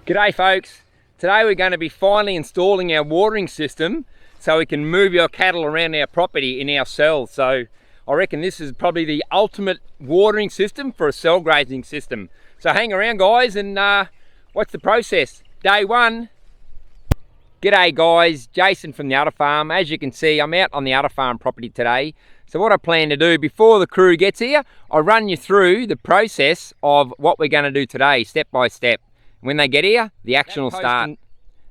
G'day folks, today we're going to be finally installing our watering system so we can move our cattle around our property in our cells. So I reckon this is probably the ultimate watering system for a cell grazing system. So hang around guys and watch the process. Day one. G'day guys, Jason from the Udder Farm. As you can see, I'm out on the Udder Farm property today. So what I plan to do before the crew gets here, I'll run you through the process of what we're going to do today, step by step. When they get here, the action will start.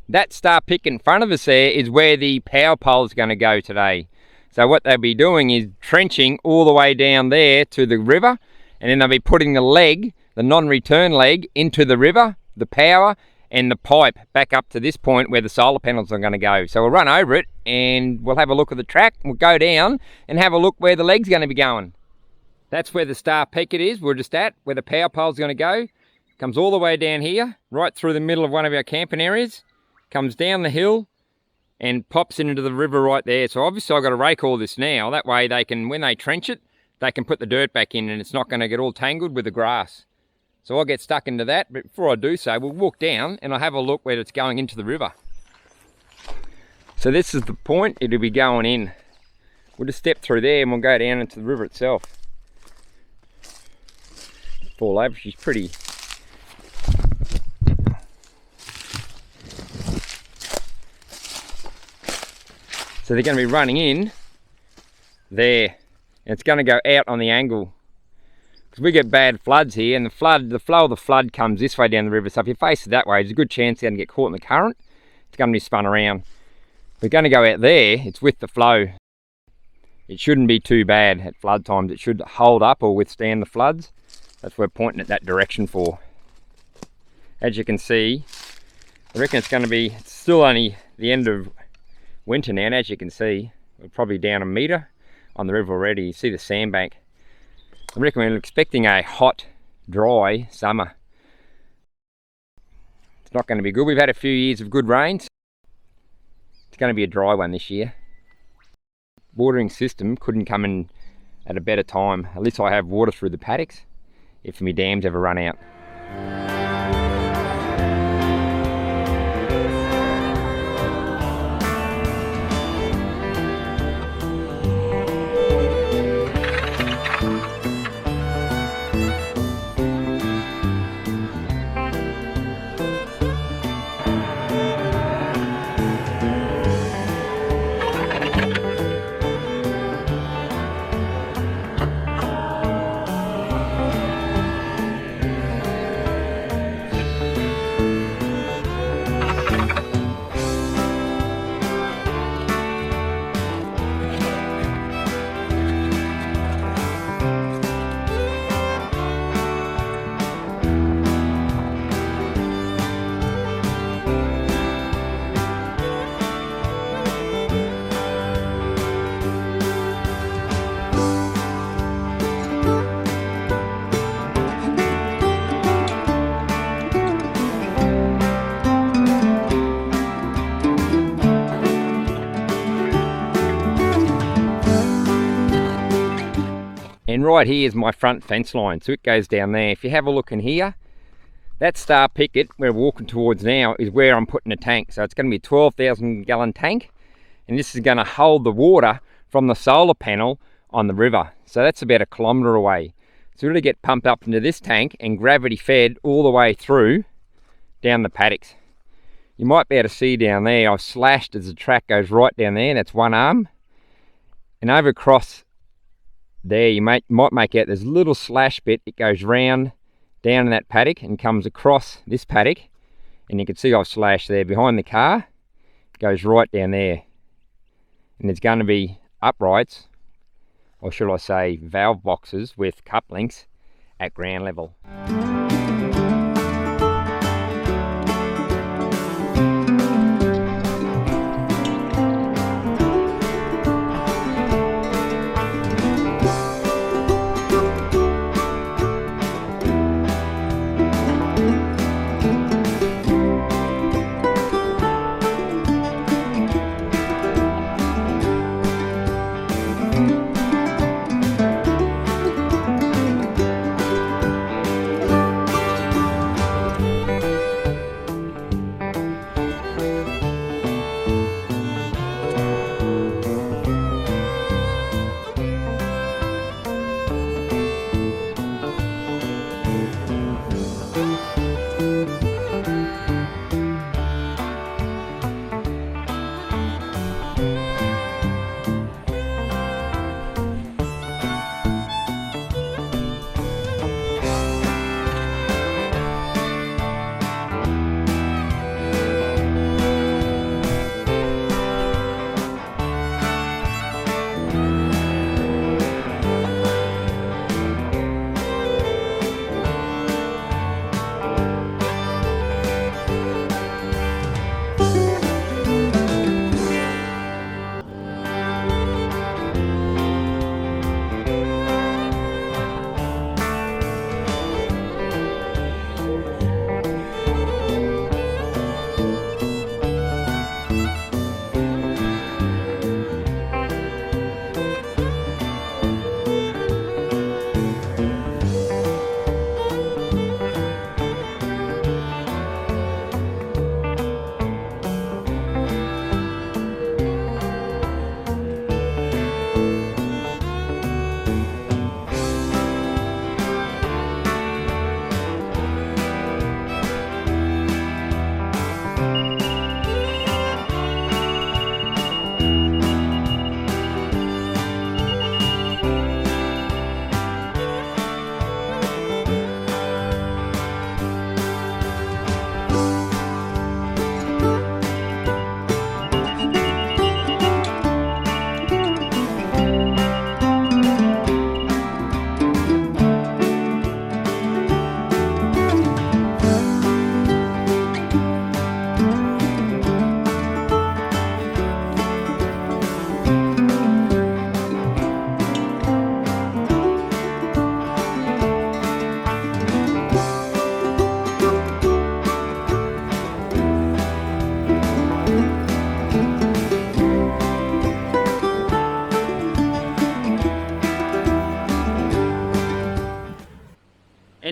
That star pick in front of us there is where the power pole is going to go today. So what they'll be doing is trenching all the way down there to the river, and then they'll be putting the leg, the non-return leg, into the river, the power, and the pipe back up to this point where the solar panels are going to go. So we'll run over it and we'll have a look at the track. We'll go down and have a look where the leg's going to be going. That's where the star picket is. We're just at where the power pole's going to go. Comes all the way down here, right through the middle of one of our camping areas, comes down the hill and pops into the river right there. So obviously I've got to rake all this now. That way they can, when they trench it, they can put the dirt back in and it's not going to get all tangled with the grass. So I'll get stuck into that, but before I do so, we'll walk down and I'll have a look where it's going into the river. So this is the point it'll be going in. We'll just step through there and we'll go down into the river itself. Fall over, she's pretty. So they're going to be running in there, and it's going to go out on the angle. Because we get bad floods here, and the flow of the flood comes this way down the river. So if you face it that way, there's a good chance they're going to get caught in the current. It's going to be spun around. We're going to go out there, it's with the flow. It shouldn't be too bad at flood times. It should hold up or withstand the floods. That's what we're pointing at that direction for. As you can see, I reckon it's going to be, it's still only the end of winter now, and as you can see, we're probably down a metre on the river already. You see the sandbank. I reckon we're expecting a hot, dry summer. It's not going to be good. We've had a few years of good rains. It's going to be a dry one this year. Watering system couldn't come in at a better time. At least I have water through the paddocks if my dams ever run out. And right here is my front fence line, so it goes down there. If you have a look in here, that star picket we're walking towards now is where I'm putting a tank. So it's going to be a 12,000 gallon tank, and this is going to hold the water from the solar panel on the river. So that's about 1 kilometre away. So it'll get pumped up into this tank and gravity fed all the way through down the paddocks. You might be able to see down there, I've slashed as the track goes right down there, and that's one arm. And over across there you might make out there's a little slash bit. It goes round down in that paddock and comes across this paddock, and you can see I've slashed there behind the car. It goes right down there, and there's going to be uprights, or should I say valve boxes with cup links at ground level.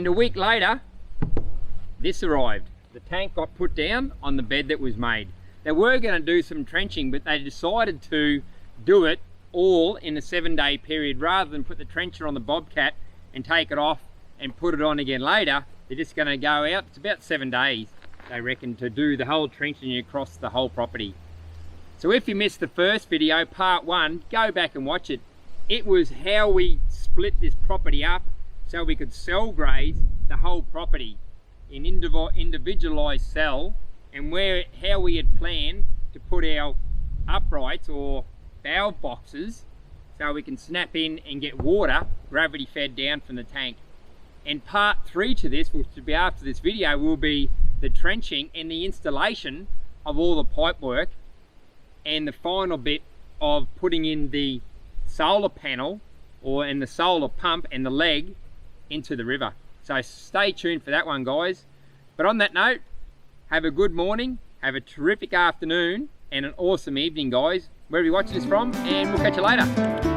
And a week later, this arrived. The tank got put down on the bed that was made. They were going to do some trenching, but they decided to do it all in a 7-day period rather than put the trencher on the Bobcat and take it off and put it on again later. They're just going to go out. It's about 7 days, they reckon, to do the whole trenching across the whole property. So if you missed the first video, part 1, go back and watch it. It was how we split this property up so we could cell graze the whole property in individualized cell, and how we had planned to put our uprights or valve boxes so we can snap in and get water gravity fed down from the tank. And part 3 to this, which will be after this video, will be the trenching and the installation of all the pipe work, and the final bit of putting in the solar panel and the solar pump and the leg into the river. So stay tuned for that one, guys. But on that note, have a good morning, have a terrific afternoon, and an awesome evening, guys, wherever you're watching this from, and we'll catch you later.